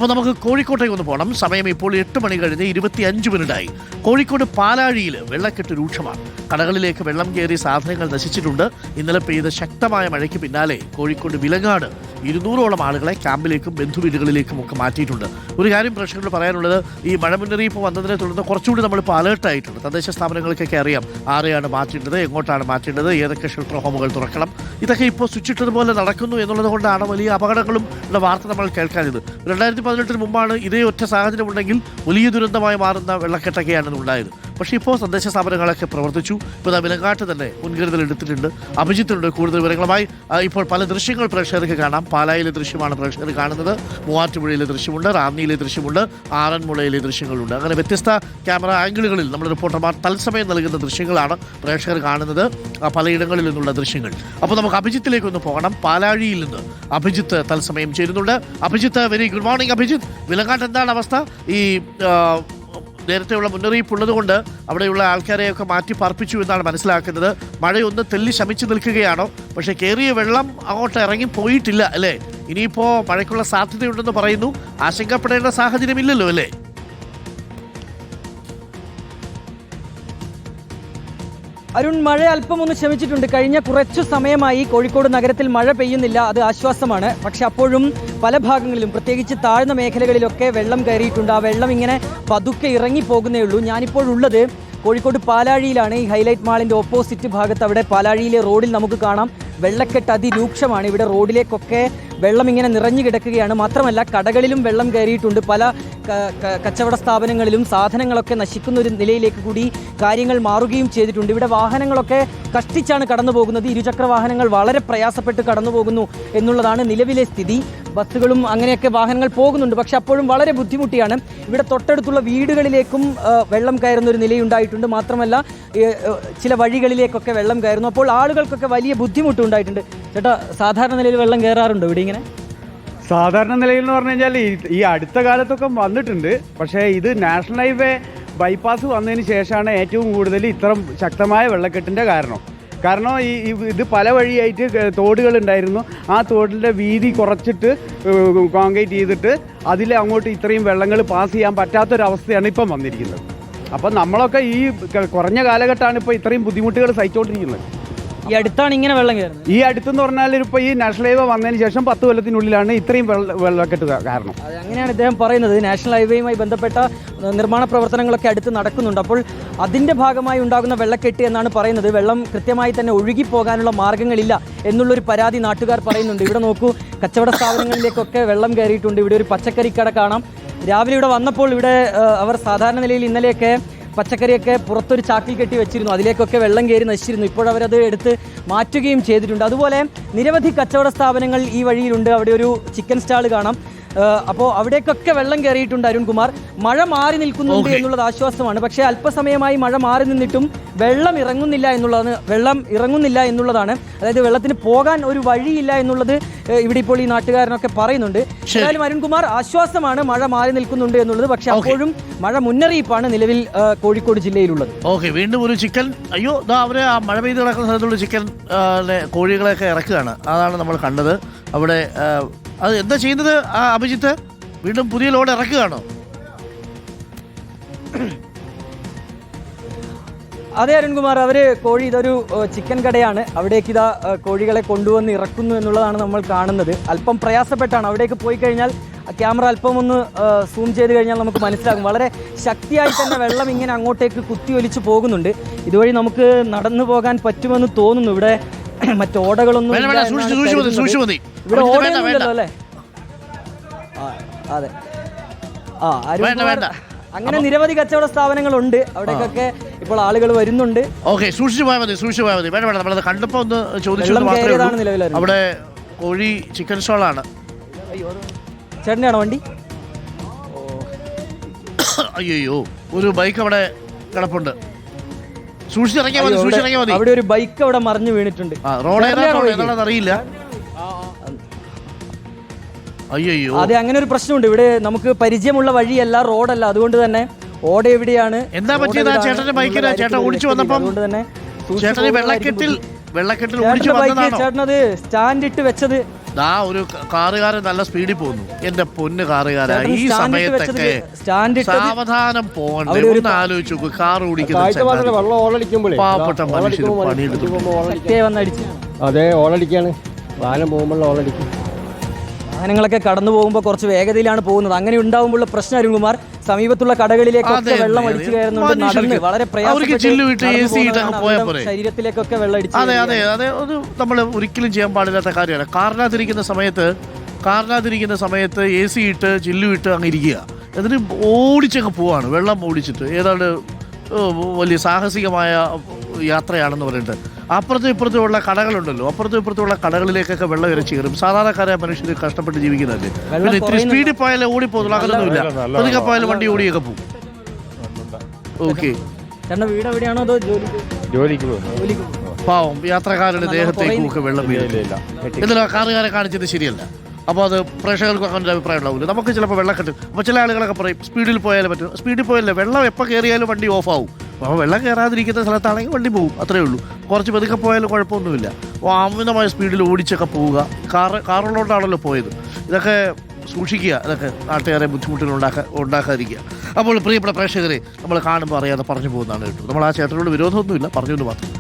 അപ്പോൾ നമുക്ക് കോഴിക്കോട്ടേക്ക് ഒന്ന് പോകണം. സമയം ഇപ്പോൾ 8 മണി കഴിഞ്ഞ് 25 മിനിറ്റായി. കോഴിക്കോട് പാലാഴിയിൽ വെള്ളക്കെട്ട് രൂക്ഷമാണ്. കടകളിലേക്ക് വെള്ളം കയറി സാധനങ്ങൾ നശിച്ചിട്ടുണ്ട്. ഇന്നലെ പെയ്ത ശക്തമായ മഴയ്ക്ക് പിന്നാലെ കോഴിക്കോട് വിലങ്ങാട് 200ഓളം ആളുകളെ ക്യാമ്പിലേക്കും ബന്ധുവീടുകളിലേക്കും ഒക്കെ മാറ്റിയിട്ടുണ്ട്. ഒരു കാര്യം പ്രേക്ഷകരോട് പറയാനുള്ളത്, ഈ മഴ മുന്നറിയിപ്പ് വന്നതിനെ തുടർന്ന് കുറച്ചുകൂടി നമ്മളിപ്പോൾ അലേർട്ടായിട്ടുണ്ട്. തദ്ദേശ സ്ഥാപനങ്ങൾക്കൊക്കെ അറിയാം ആരെയാണ് മാറ്റേണ്ടത്, എങ്ങോട്ടാണ് മാറ്റേണ്ടത്, ഏതൊക്കെ ഷെൽട്ടർ ഹോമുകൾ തുറക്കണം. ഇതൊക്കെ ഇപ്പോൾ സ്വിച്ചിട്ടതുപോലെ നടക്കുന്നു എന്നുള്ളത് കൊണ്ടാണ് വലിയ അപകടങ്ങളും വാർത്ത നമ്മൾ കേൾക്കാനിത്. 2018 മുമ്പാണ് ഇതേ ഒറ്റ സാഹചര്യം ഉണ്ടെങ്കിൽ വലിയ ദുരന്തമായി മാറുന്ന വെള്ളക്കെട്ടൊക്കെയാണ് ഉണ്ടായത്. പക്ഷേ ഇപ്പോൾ തദ്ദേശ സ്ഥാപനങ്ങളൊക്കെ പ്രവർത്തിച്ചു. ഇപ്പോൾ വിലങ്ങാട്ട് തന്നെ മുൻകരുതൽ എടുത്തിട്ടുണ്ട്. അഭിജിത്തുണ്ട് കൂടുതൽ വിവരങ്ങളുമായി. ഇപ്പോൾ പല ദൃശ്യങ്ങൾ പ്രേക്ഷകർക്ക് കാണാം. പാലായിലെ ദൃശ്യമാണ് പ്രേക്ഷകർ കാണുന്നത്, മൂവാറ്റുപുഴയിലെ ദൃശ്യമുണ്ട്, റാന്നിയിലെ ദൃശ്യമുണ്ട്, ആറന്മുളയിലെ ദൃശ്യങ്ങളുണ്ട്. അങ്ങനെ വ്യത്യസ്ത ക്യാമറ ആംഗിളുകളിൽ നമ്മുടെ റിപ്പോർട്ടർമാർ തത്സമയം നൽകുന്ന ദൃശ്യങ്ങളാണ് പ്രേക്ഷകർ കാണുന്നത്, പലയിടങ്ങളിൽ നിന്നുള്ള ദൃശ്യങ്ങൾ. അപ്പോൾ നമുക്ക് അഭിജിത്തിലേക്കൊന്ന് പോകണം. പാലാഴിയിൽ നിന്ന് അഭിജിത്ത് തത്സമയം ചേരുന്നുണ്ട്. Abhijith, very good morning Abhijith. വിലങ്ങാട്ട് എന്താണ് അവസ്ഥ? ഈ നേരത്തെയുള്ള മുന്നറിയിപ്പുള്ളത് കൊണ്ട് അവിടെയുള്ള ആൾക്കാരെയൊക്കെ മാറ്റി പാർപ്പിച്ചു എന്നാണ് മനസ്സിലാക്കുന്നത്. മഴയൊന്ന് തെല്ലി ശമിച്ചു നിൽക്കുകയാണോ? പക്ഷേ കയറിയ വെള്ളം അങ്ങോട്ട് ഇറങ്ങി പോയിട്ടില്ല അല്ലേ? ഇനിയിപ്പോൾ മഴയ്ക്കുള്ള സാധ്യതയുണ്ടെന്ന് പറയുന്നു. ആശങ്കപ്പെടേണ്ട സാഹചര്യമില്ലല്ലോ അല്ലേ? അരുൺ, മഴ അല്പം ഒന്ന് ശമിച്ചിട്ടുണ്ട്. കഴിഞ്ഞ കുറച്ചു സമയമായി കോഴിക്കോട് നഗരത്തിൽ മഴ പെയ്യുന്നില്ല, അത് ആശ്വാസമാണ്. പക്ഷെ അപ്പോഴും പല ഭാഗങ്ങളിലും, പ്രത്യേകിച്ച് താഴ്ന്ന മേഖലകളിലൊക്കെ വെള്ളം കയറിയിട്ടുണ്ട്. ആ വെള്ളം ഇങ്ങനെ പതുക്കെ ഇറങ്ങിപ്പോകുന്നേ ഉള്ളൂ. ഞാനിപ്പോഴുള്ളത് കോഴിക്കോട് പാലാഴിയിലാണ്. ഈ ഹൈലൈറ്റ് മാളിൻ്റെ ഓപ്പോസിറ്റ് ഭാഗത്ത്, അവിടെ പാലാഴിയിലെ റോഡിൽ നമുക്ക് കാണാം വെള്ളക്കെട്ട് അതിരൂക്ഷമാണ്. ഇവിടെ റോഡിലേക്കൊക്കെ വെള്ളം ഇങ്ങനെ നിറഞ്ഞു കിടക്കുകയാണ്. മാത്രമല്ല കടകളിലും വെള്ളം കയറിയിട്ടുണ്ട്. പല കച്ചവട സ്ഥാപനങ്ങളിലും സാധനങ്ങളൊക്കെ നശിക്കുന്ന ഒരു നിലയിലേക്ക് കൂടി കാര്യങ്ങൾ മാറുകയും ചെയ്തിട്ടുണ്ട്. ഇവിടെ വാഹനങ്ങളൊക്കെ കഷ്ടിച്ചാണ് കടന്നു പോകുന്നത്. ഇരുചക്ര വാഹനങ്ങൾ വളരെ പ്രയാസപ്പെട്ട് കടന്നു പോകുന്നു എന്നുള്ളതാണ് നിലവിലെ സ്ഥിതി. ബസ്സുകളും അങ്ങനെയൊക്കെ വാഹനങ്ങൾ പോകുന്നുണ്ട്, പക്ഷെ അപ്പോഴും വളരെ ബുദ്ധിമുട്ടിയാണ്. ഇവിടെ തൊട്ടടുത്തുള്ള വീടുകളിലേക്കും വെള്ളം കയറുന്ന ഒരു നിലയുണ്ടായിട്ടുണ്ട്. മാത്രമല്ല ചില വഴികളിലേക്കൊക്കെ വെള്ളം കയറുന്നു. അപ്പോൾ ആളുകൾക്കൊക്കെ വലിയ ബുദ്ധിമുട്ടുണ്ടായിട്ടുണ്ട്. ചേട്ടാ, സാധാരണ നിലയിൽ വെള്ളം കയറാറുണ്ടോ ഇവിടെ ഇങ്ങനെ? സാധാരണ നിലയിൽ എന്ന് പറഞ്ഞു കഴിഞ്ഞാൽ ഈ അടുത്ത കാലത്തൊക്കെ വന്നിട്ടുണ്ട്. പക്ഷേ ഇത് നാഷണൽ ഹൈവേ ബൈപ്പാസ് വന്നതിന് ശേഷമാണ് ഏറ്റവും കൂടുതൽ ഇത്തരം ശക്തമായ വെള്ളക്കെട്ടിൻ്റെ കാരണം ഇത് പല വഴിയായിട്ട് തോടുകളുണ്ടായിരുന്നു. ആ തോടിൻ്റെ വീതി കുറച്ചിട്ട് കോൺക്രീറ്റ് ചെയ്തിട്ട് അതിൽ അങ്ങോട്ട് ഇത്രയും വെള്ളങ്ങൾ പാസ് ചെയ്യാൻ പറ്റാത്തൊരവസ്ഥയാണ് ഇപ്പം വന്നിരിക്കുന്നത്. അപ്പം നമ്മളൊക്കെ ഈ കുറഞ്ഞ കാലഘട്ടമാണ് ഇപ്പോൾ ഇത്രയും ബുദ്ധിമുട്ടുകൾ സഹിച്ചുകൊണ്ടിരിക്കുന്നത്. ഈ അടുത്താണ് ഇങ്ങനെ വെള്ളം കയറുന്നത്? ഈ അടുത്തെന്ന് പറഞ്ഞാൽ ഇപ്പോൾ ഈ നാഷണൽ ഹൈവേ വന്നതിന് ശേഷം 10 കൊല്ലത്തിനുള്ളിലാണ് ഇത്രയും വെള്ളക്കെട്ട് കാരണം. അങ്ങനെയാണ് ഇദ്ദേഹം പറയുന്നത്. നാഷണൽ ഹൈവേയുമായി ബന്ധപ്പെട്ട നിർമ്മാണ പ്രവർത്തനങ്ങളൊക്കെ അടുത്ത് നടക്കുന്നുണ്ട്. അപ്പോൾ അതിൻ്റെ ഭാഗമായി ഉണ്ടാകുന്ന വെള്ളക്കെട്ട് എന്നാണ് പറയുന്നത്. വെള്ളം കൃത്യമായി തന്നെ ഒഴുകിപ്പോകാനുള്ള മാർഗ്ഗങ്ങളില്ല എന്നുള്ളൊരു പരാതി നാട്ടുകാർ പറയുന്നുണ്ട്. ഇവിടെ നോക്കൂ, കച്ചവട സ്ഥാപനങ്ങളിലേക്കൊക്കെ വെള്ളം കയറിയിട്ടുണ്ട്. ഇവിടെ ഒരു പച്ചക്കറിക്കട കാണാം. രാവിലെ ഇവിടെ വന്നപ്പോൾ ഇവിടെ അവർ സാധാരണ നിലയിൽ ഇന്നലെയൊക്കെ പച്ചക്കറിയൊക്കെ പുറത്തൊരു ചാക്കിൽ കെട്ടി വെച്ചിരുന്നു. അതിലേക്കൊക്കെ വെള്ളം കയറി നശിച്ചിരുന്നു. ഇപ്പോഴവരത് എടുത്ത് മാറ്റുകയും ചെയ്തിട്ടുണ്ട്. അതുപോലെ നിരവധി കച്ചവട സ്ഥാപനങ്ങൾ ഈ വഴിയിലുണ്ട്. അവിടെ ഒരു ചിക്കൻ സ്റ്റാൾ കാണാം. അപ്പോൾ അവിടേക്കൊക്കെ വെള്ളം കയറിയിട്ടുണ്ട്. അരുൺകുമാർ, മഴ മാറി നിൽക്കുന്നുണ്ട് എന്നുള്ളത് ആശ്വാസമാണ്. പക്ഷേ അല്പസമയമായി മഴ മാറി നിന്നിട്ടും വെള്ളം ഇറങ്ങുന്നില്ല എന്നുള്ളതാണ്. അതായത് വെള്ളത്തിന് പോകാൻ ഒരു വഴിയില്ല എന്നുള്ളത് ഇവിടെ ഇപ്പോൾ ഈ നാട്ടുകാരനൊക്കെ പറയുന്നുണ്ട്. എന്തായാലും അരുൺകുമാർ, ആശ്വാസമാണ് മഴ മാറി നിൽക്കുന്നുണ്ട് എന്നുള്ളത്. പക്ഷെ അപ്പോഴും മഴ മുന്നറിയിപ്പാണ് നിലവിൽ കോഴിക്കോട് ജില്ലയിലുള്ളത്. ഓക്കെ, വീണ്ടും ഒരു ചിക്കൻ. അയ്യോ, അവര് ആ മഴ പെയ്ത് കിടക്കുന്ന സ്ഥലത്തുള്ള ചിക്കൻ കോഴികളെയൊക്കെ ഇറക്കുകയാണ്. അതാണ് നമ്മൾ കണ്ടത് അവിടെ. അത് എന്താ ചെയ്യുന്നത് അഭിജിത്ത്? വീണ്ടും പുതിയ ലോഡ് ഇറക്കുകയാണോ? അതെ അരുൺകുമാർ, ഇതൊരു ചിക്കൻ കടയാണ്. അവിടേക്ക് ഇതാ കോഴികളെ കൊണ്ടുവന്ന് ഇറക്കുന്നു എന്നുള്ളതാണ് നമ്മൾ കാണുന്നത്. അല്പം പ്രയാസപ്പെട്ടാണ്. അവിടേക്ക് പോയി കഴിഞ്ഞാൽ ക്യാമറ അല്പം ഒന്ന് സൂം ചെയ്ത് കഴിഞ്ഞാൽ നമുക്ക് മനസ്സിലാകും. വളരെ ശക്തിയായി തന്നെ വെള്ളം ഇങ്ങനെ അങ്ങോട്ടേക്ക് കുത്തിയൊലിച്ച് പോകുന്നുണ്ട്. ഇതുവഴി നമുക്ക് നടന്നു പോകാൻ പറ്റുമെന്ന് തോന്നുന്നു. ഇവിടെ മറ്റോടകളൊന്നും ഇവിടെ ഓടുന്നില്ലല്ലോ അല്ലേ? അതെ. അങ്ങനെ നിരവധി കച്ചവട സ്ഥാപനങ്ങളുണ്ട്. അവിടേക്കൊക്കെ ഇപ്പോൾ ആളുകൾ വരുന്നുണ്ട്. ഓക്കെ, സൂക്ഷിച്ചു പോയാൽ മതി. വേണ്ട, നമ്മളത് കണ്ടപ്പോൾ ഒന്ന് ചോദിച്ചു. അവിടെ കോഴി ചിക്കൻ സ്റ്റോളാണ്. ചേട്ടൻ്റെ ആണോ വണ്ടി? അയ്യോ, ഒരു ബൈക്ക് അവിടെ കിടപ്പുണ്ട്. സൂക്ഷിച്ചിറങ്ങിയാൽ മതി. അവിടെ ഒരു ബൈക്ക് അവിടെ മറിഞ്ഞു വീണിട്ടുണ്ട്. അറിയില്ല. അയ്യോ, അതെ, അങ്ങനെ ഒരു പ്രശ്നമുണ്ട്. ഇവിടെ നമുക്ക് പരിചയമുള്ള വഴിയല്ല, റോഡല്ല. അതുകൊണ്ട് തന്നെ ഓട എവിടെയാണ്, എന്താ പറ്റിയത്? ചേട്ടന്റെ ബൈക്കിന് ചേട്ടൻ ഓടിച്ചു വന്നപ്പം ചേട്ടന് വെള്ളക്കെട്ടിൽ ചേട്ടനത് സ്റ്റാൻഡ് ഇട്ട് വെച്ചത് ഒരു കാറുകാരൻ നല്ല സ്പീഡിൽ പോകുന്നു. എന്റെ പൊന്ന് കാറുകാരാ, ഈ സമയത്തൊക്കെ സാവധാനം പോകണ്ടേ? ഒന്ന് ആലോചിച്ച് നോക്കൂ. കാർ ഓടിക്കുന്ന പാവപ്പെട്ട മനുഷ്യർ പണിയെടുത്തു. അതെ, ഓളടിക്കാണ്. വാഹനം പോകുമ്പോൾ ഓളടിക്കും. വാഹനങ്ങളൊക്കെ കടന്നു പോകുമ്പോൾ കുറച്ച് വേഗതയിലാണ് പോകുന്നത്. അങ്ങനെ ഉണ്ടാകുമ്പോൾ പ്രശ്നം അരുൺകുമാർ, സമീപത്തുള്ള കടകളിലേക്കൊക്കെ വെള്ളം അടിച്ചു കയറുന്നുണ്ട്. നടന്ന് വളരെ ശരീരത്തിലേക്കൊക്കെ വെള്ളം അടിച്ചു. അതെ അതെ അതെ, അത് നമ്മൾ ഒരിക്കലും ചെയ്യാൻ പാടില്ലാത്ത കാര്യമാണ്. കാറിനകത്തിരിക്കുന്ന സമയത്ത് AC ഇട്ട് ചില്ലുവിട്ട് അങ്ങ് ഇരിക്കുക, എന്നിട്ട് ഓടിച്ചങ്ങ് പോവാണ്. വെള്ളം ഓടിച്ചിട്ട് ഏതാണ്ട് വലിയ സാഹസികമായ യാത്രയാണെന്ന് പറഞ്ഞിട്ട് അപ്പുറത്തും ഇപ്പുറത്തുമുള്ള കടകളുണ്ടല്ലോ, അപ്പുറത്തും ഇപ്പുറത്തുമുള്ള കടകളിലേക്കൊക്കെ വെള്ളം ഇരച്ചു കയറും. സാധാരണക്കാരായ മനുഷ്യർ കഷ്ടപ്പെട്ട് ജീവിക്കുന്നതല്ലേ. പിന്നെ ഇത്തിരി സ്പീഡിൽ പോയാലേ ഓടിപ്പോകുന്നു, അങ്ങനൊന്നുമില്ല. പതുക്കെ പോയാലും വണ്ടി ഓടിയൊക്കെ പോകും. ഓക്കെ, വീട് എവിടെയാണോ അതോ ജോലിക്ക് പാവം യാത്രക്കാരുടെ ദേഹത്തേക്കൊക്കെ വെള്ളം വീഴില്ല. എന്നിട്ട് കാറുകാരെ കാണിച്ചത് ശരിയല്ല. അപ്പോൾ അത് പ്രേക്ഷകർക്ക് അങ്ങനെ ഒരു അഭിപ്രായം ഉണ്ടാവില്ല. നമുക്ക് ചിലപ്പോൾ വെള്ളക്കെട്ട്, അപ്പോൾ ചില ആളുകളൊക്കെ പറയും സ്പീഡിൽ പോയാലേ പറ്റും. സ്പീഡിൽ പോയാലേ, വെള്ളം എപ്പോൾ കയറിയാലും വണ്ടി ഓഫാവും. അപ്പോൾ വെള്ളം കയറാതിരിക്കുന്ന സ്ഥലത്താണെങ്കിൽ വണ്ടി പോകും, അത്രയേ ഉള്ളൂ. കുറച്ച് പതുക്കെ പോയാലും കുഴപ്പമൊന്നുമില്ല. അമിതമായ സ്പീഡിൽ ഓടിച്ചൊക്കെ പോവുക. കാറുള്ളതുകൊണ്ടാണല്ലോ പോയത്. ഇതൊക്കെ സൂക്ഷിക്കുക, ഇതൊക്കെ നാട്ടുകാരെ ബുദ്ധിമുട്ടുകൾ ഉണ്ടാക്കാതിരിക്കുക. അപ്പോൾ പ്രിയപ്പെട്ട പ്രേക്ഷകരെ, നമ്മൾ കാണുമ്പോൾ അറിയാതെ പറഞ്ഞു പോകുന്നതാണ് കേട്ടോ. നമ്മൾ ആ ചേട്ടനോട് വിരോധമൊന്നുമില്ല, പറഞ്ഞുകൊണ്ട് മാത്രം.